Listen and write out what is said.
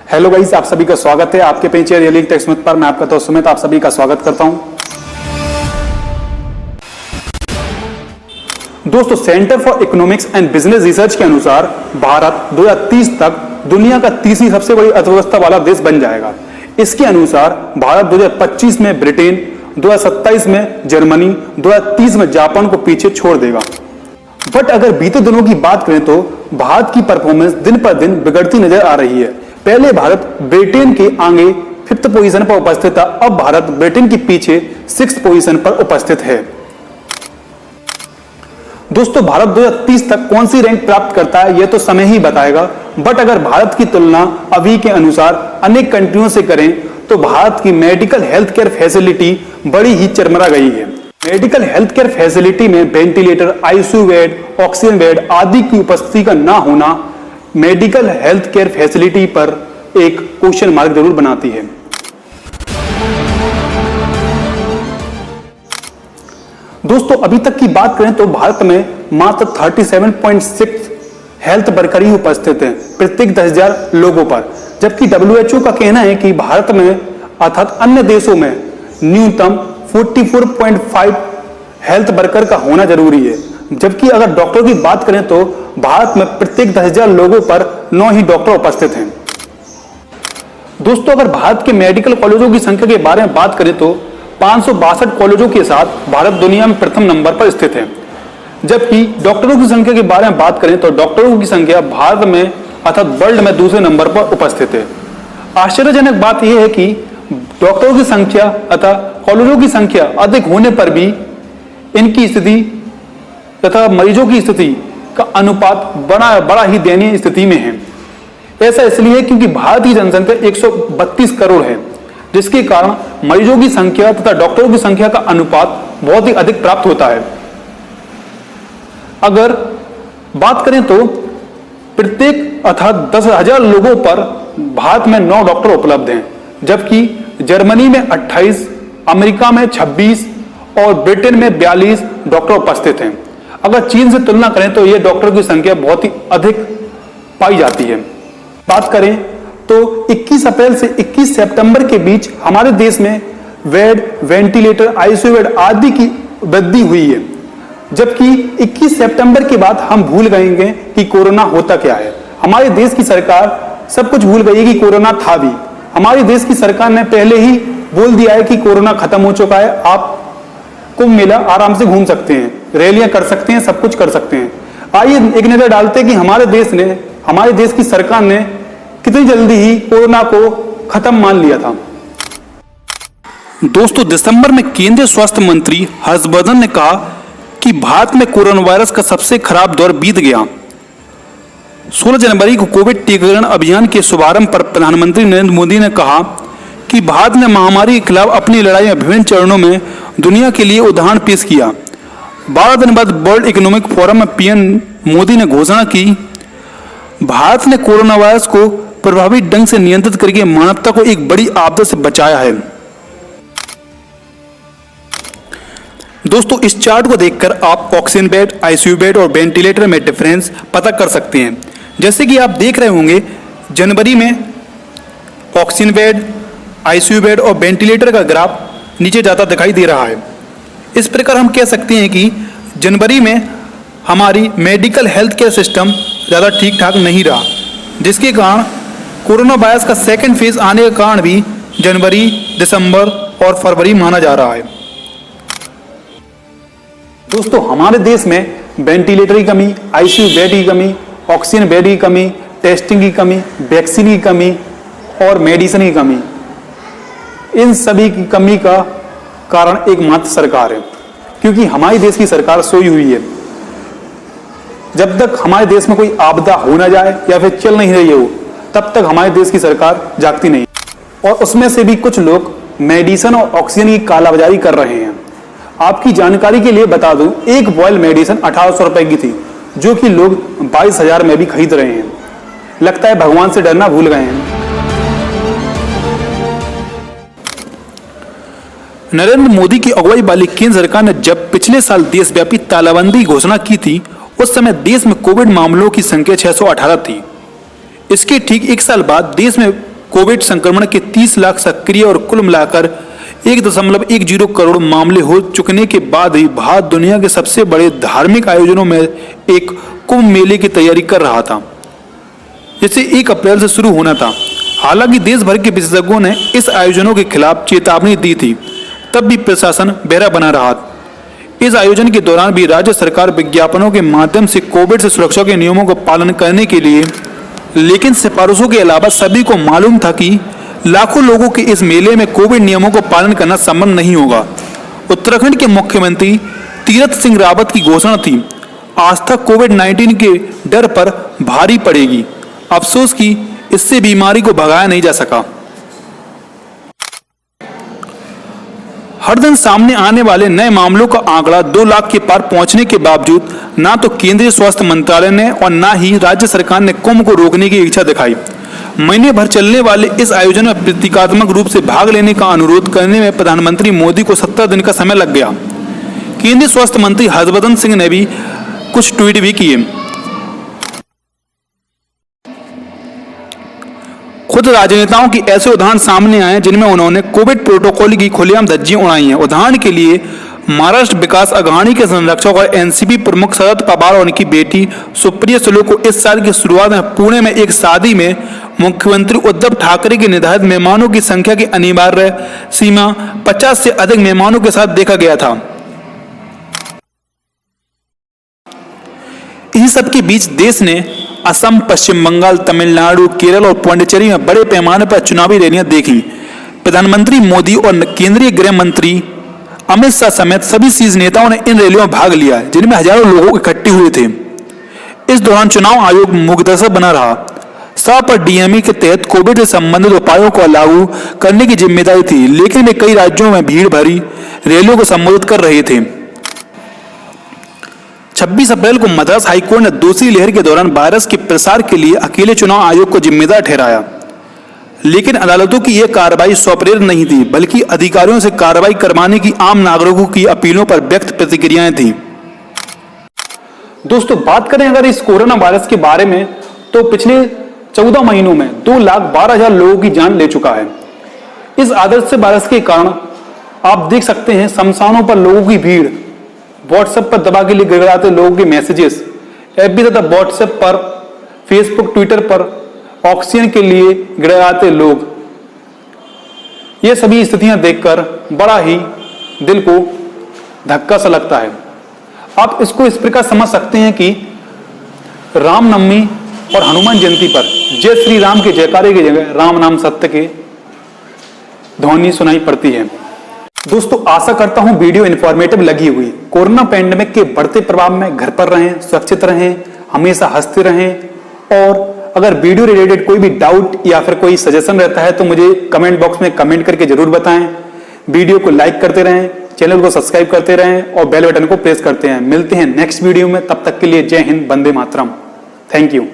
Hello guys, आप सभी का स्वागत है आपके पेज रियलिंग टेक सुमित पर। मैं आपका दोस्त सुमित आप सभी का स्वागत करता हूं। दोस्तों, centre for economics and business research के अनुसार भारत 2030 तक दुनिया का तीसरी सबसे बड़ी अर्थव्यवस्था वाला देश बन जाएगा। इसके अनुसार भारत 2025 में ब्रिटेन, 2027 में जर्मनी, 2030 में जापान को पीछे छोड़ देगा। बट अगर बीते दिनों की बात करें तो भारत की परफॉर्मेंस दिन पर दिन बिगड़ती नजर आ रही है। पहले भारत ब्रिटेन के आगे 5th पोजीशन पर उपस्थित था, अब भारत ब्रिटेन के पीछे 6th पोजीशन पर उपस्थित है। दोस्तों, भारत 2030 तक कौन सी रैंक प्राप्त करता है यह तो समय ही बताएगा। बट अगर भारत की तुलना अभी के अनुसार अनेक कंट्रियों से करें तो भारत की मेडिकल हेल्थ केयर फैसिलिटी बड़ी ही चरमरा गई है। मेडिकल हेल्थ केयर फैसिलिटी में ventilator, ICU bed, oxygen bed आदि की उपस्थिति का ना होना मेडिकल हेल्थ केयर फैसिलिटी पर एक क्वेश्चन मार्क जरूर बनाती है। दोस्तों, अभी तक की बात करें तो भारत में मात्र 37.6 हेल्थ वर्कर ही उपस्थित हैं प्रत्येक 10,000 लोगों पर, जबकि WHO का कहना है कि भारत में अर्थात अन्य देशों में न्यूनतम 44.5 हेल्थ वर्कर का होना जरूरी है। जबकि अगर डॉक्टर की बात करें तो भारत में प्रत्येक 10,000 लोगों पर 9 ही डॉक्टर उपस्थित हैं। दोस्तों, अगर भारत के मेडिकल कॉलेजों की संख्या के बारे में बात करें तो 562 कॉलेजों के साथ भारत दुनिया में प्रथम नंबर पर स्थित है। जबकि डॉक्टरों की संख्या के बारे में बात करें तो डॉक्टरों की संख्या भारत में अर्थात वर्ल्ड में दूसरे नंबर पर उपस्थित है। आश्चर्यजनक बात यह है कि डॉक्टरों की संख्या अथवा कॉलेजों की संख्या अधिक होने पर भी इनकी स्थिति तथा मरीजों की स्थिति का अनुपात बड़ा ही दयनीय स्थिति में है। ऐसा इसलिए क्योंकि भारत की जनसंख्या 132 करोड़ है, जिसके कारण मरीजों की संख्या तथा डॉक्टरों की संख्या का अनुपात बहुत ही अधिक प्राप्त होता है। अगर बात करें तो प्रत्येक अर्थात 10,000 लोगों पर भारत में 9 डॉक्टर उपलब्ध हैं, जबकि जर्मनी में 28, अमेरिका में 26 और ब्रिटेन में 42 डॉक्टर उपस्थित हैं। अगर चीन से तुलना करें तो यह डॉक्टर की संख्या बहुत ही अधिक पाई जाती है। बात करें तो 21 अप्रैल से 21 सितंबर के बीच हमारे देश में बेड, वेंटिलेटर, आईसीयू बेड आदि की वृद्धि हुई है, जबकि 21 सितंबर के बाद हम भूल गए कि कोरोना होता क्या है। हमारे देश की सरकार सब कुछ भूल गई है कि कोरोना था भी। हमारे देश की सरकार ने पहले ही बोल दिया है कि कोरोना खत्म हो चुका है, आप कुंभ मेला आराम से घूम सकते हैं, रैलियां कर सकते हैं, सब कुछ कर सकते हैं। आइए एक नजर डालते हैं कि हमारे देश की सरकार ने कितनी जल्दी ही कोरोना को खत्म मान लिया था। दोस्तों, दिसंबर में केंद्रीय स्वास्थ्य मंत्री हर्षवर्धन ने कहा कि भारत में कोरोना वायरस का सबसे खराब दौर बीत गया। 16 जनवरी को कोविड टीकाकरण अभियान के शुभारंभ पर प्रधानमंत्री नरेंद्र मोदी ने कहा कि भारत ने महामारी के खिलाफ अपनी लड़ाई में विभिन्न चरणों में दुनिया के लिए उदाहरण पेश किया। 12 दिन बाद वर्ल्ड इकोनॉमिक फोरम में पीएम मोदी ने घोषणा की, भारत ने कोरोना वायरस को प्रभावी ढंग से नियंत्रित करके मानवता को एक बड़ी आपदा से बचाया है। दोस्तों, इस चार्ट को देखकर आप ऑक्सीजन बेड, आईसीयू बेड और वेंटिलेटर में डिफरेंस पता कर सकते हैं। जैसे कि आप देख रहे होंगे, जनवरी में ऑक्सीजन बेड, आईसीयू बेड और वेंटिलेटर का ग्राफ नीचे जाता दिखाई दे रहा है। इस प्रकार हम कह सकते हैं कि जनवरी में हमारी मेडिकल हेल्थ केयर सिस्टम ज़्यादा ठीक ठाक नहीं रहा, जिसके कारण कोरोना वायरस का सेकेंड फेज आने का कारण भी जनवरी, दिसंबर और फरवरी माना जा रहा है। दोस्तों, हमारे देश में वेंटिलेटर की कमी, आईसीयू बेड की कमी, ऑक्सीजन बेड की कमी, टेस्टिंग की कमी, वैक्सीन की कमी और मेडिसिन की कमी, इन सभी की कमी का कारण एकमात्र सरकार है, क्योंकि हमारे देश की सरकार सोई हुई है। जब तक हमारे देश में कोई आपदा हो ना जाए या फिर चल नहीं रही हो, तब तक हमारे देश की सरकार जागती नहीं। और उसमें से भी कुछ लोग मेडिसिन और ऑक्सीजन की कालाबाजारी कर रहे हैं। आपकी जानकारी के लिए बता दूं, एक बॉयल मेडिसिन 1800 रुपए की थी, जो कि लोग 22,000 में भी खरीद रहे हैं। लगता है भगवान से डरना भूल गए हैं। नरेंद्र मोदी की अगुवाई वाली केंद्र सरकार ने जब पिछले साल देशव्यापी तालाबंदी की घोषणा की थी, उस समय देश में कोविड मामलों की संख्या 618 थी। इसके ठीक एक साल बाद देश में कोविड संक्रमण के 30 लाख सक्रिय और कुल मिलाकर 1.10 करोड़ मामले हो चुकने के बाद ही भारत दुनिया के सबसे बड़े धार्मिक आयोजनों में एक कुंभ मेले की तैयारी कर रहा था, जिसे 1 अप्रैल से शुरू होना था। हालांकि देश भर के विशेषज्ञों ने इस आयोजनों के खिलाफ चेतावनी दी थी, तब भी प्रशासन बहरा बना रहा। इस आयोजन के दौरान भी राज्य सरकार विज्ञापनों के माध्यम से कोविड से सुरक्षा के नियमों का पालन करने के लिए, लेकिन सिफारिशों के अलावा सभी को मालूम था कि लाखों लोगों के इस मेले में कोविड नियमों का पालन करना संभव नहीं होगा। उत्तराखंड के मुख्यमंत्री तीरथ सिंह रावत की घोषणा थी, आस्था कोविड-19 के डर पर भारी पड़ेगी। अफसोस कि इससे बीमारी को भगाया नहीं जा सका। हर दिन सामने आने वाले नए मामलों का आंकड़ा 2 लाख के पार पहुंचने के बावजूद ना तो केंद्रीय स्वास्थ्य मंत्रालय ने और ना ही राज्य सरकार ने कुंभ को रोकने की इच्छा दिखाई। महीने भर चलने वाले इस आयोजन में प्रतीकात्मक रूप से भाग लेने का अनुरोध करने में प्रधानमंत्री मोदी को 70 दिन का समय लग गया। केंद्रीय स्वास्थ्य मंत्री हर्षवर्धन सिंह ने भी कुछ ट्वीट भी किए। खुद राजनेताओं की ऐसे उदाहरण सामने आए जिनमें उन्होंने कोविड प्रोटोकॉल की खुलेआम धज्जियां उड़ाई हैं। उदाहरण के लिए महाराष्ट्र विकास अघाड़ी के संरक्षक और एनसीपी प्रमुख शरद पवार और उनकी बेटी सुप्रिया सुले को इस साल की शुरुआत में पुणे में एक शादी में मुख्यमंत्री उद्धव ठाकरे के निर्धारित मेहमानों की संख्या की अनिवार्य सीमा 50 से अधिक मेहमानों के साथ देखा गया था। इसी सबके बीच देश ने असम, पश्चिम बंगाल, तमिलनाडु, केरल और पुडुचेरी में बड़े पैमाने पर चुनावी रैलियां देखी। प्रधानमंत्री मोदी और केंद्रीय गृह मंत्री अमित शाह समेत सभी शीर्ष नेताओं ने इन रैलियों में भाग लिया, जिनमें हजारों लोग इकट्ठे हुए थे। इस दौरान चुनाव आयोग मार्गदर्शक बना रहा। शाह पर डीएमई के तहत कोविड से संबंधित उपायों को लागू करने की जिम्मेदारी थी, लेकिन वे कई राज्यों में भीड़ भरी रैलियों को संबोधित कर रहे थे। 26 अप्रैल को मद्रास हाईकोर्ट ने दूसरी लहर के दौरान वायरस के प्रसार के लिए अकेले चुनाव आयोग को जिम्मेदार ठहराया, लेकिन अदालतों की यह कार्रवाई स्वप्रेरित नहीं थी, बल्कि अधिकारियों से कार्रवाई करवाने की आम नागरिकों की अपीलों पर व्यक्त प्रतिक्रियाएं थी। दोस्तों, बात करें अगर इस कोरोना वायरस के बारे में, तो पिछले 14 महीनों में 2,12,000 लोगों की जान ले चुका है। इस आदर्श वायरस के कारण आप देख सकते हैं शमशानों पर लोगों की भीड़, व्हाट्सएप पर दबा के लिए गिड़गिड़ाते लोगों के मैसेजेस, एफबी तथा व्हाट्सएप पर, फेसबुक, ट्विटर पर ऑक्सीजन के लिए गिड़गिड़ाते लोग। ये सभी स्थितियां देखकर बड़ा ही दिल को धक्का सा लगता है। आप इसको इस प्रकार समझ सकते हैं कि रामनवमी और हनुमान जयंती पर जय श्री राम के जयकारे की जगह राम नाम सत्य के ध्वनि सुनाई पड़ती है। दोस्तों, आशा करता हूं वीडियो इन्फॉर्मेटिव लगी हुई। कोरोना पैंडेमिक के बढ़ते प्रभाव में घर पर रहें, सुरक्षित रहें, हमेशा हंसते रहें। और अगर वीडियो रिलेटेड कोई भी डाउट या फिर कोई सजेशन रहता है तो मुझे कमेंट बॉक्स में कमेंट करके जरूर बताएं। वीडियो को लाइक करते रहें, चैनल को सब्सक्राइब करते रहें और बेल बटन को प्रेस करते हैं। मिलते हैं नेक्स्ट वीडियो में, तब तक के लिए जय हिंद, वंदे मातरम। Thank you.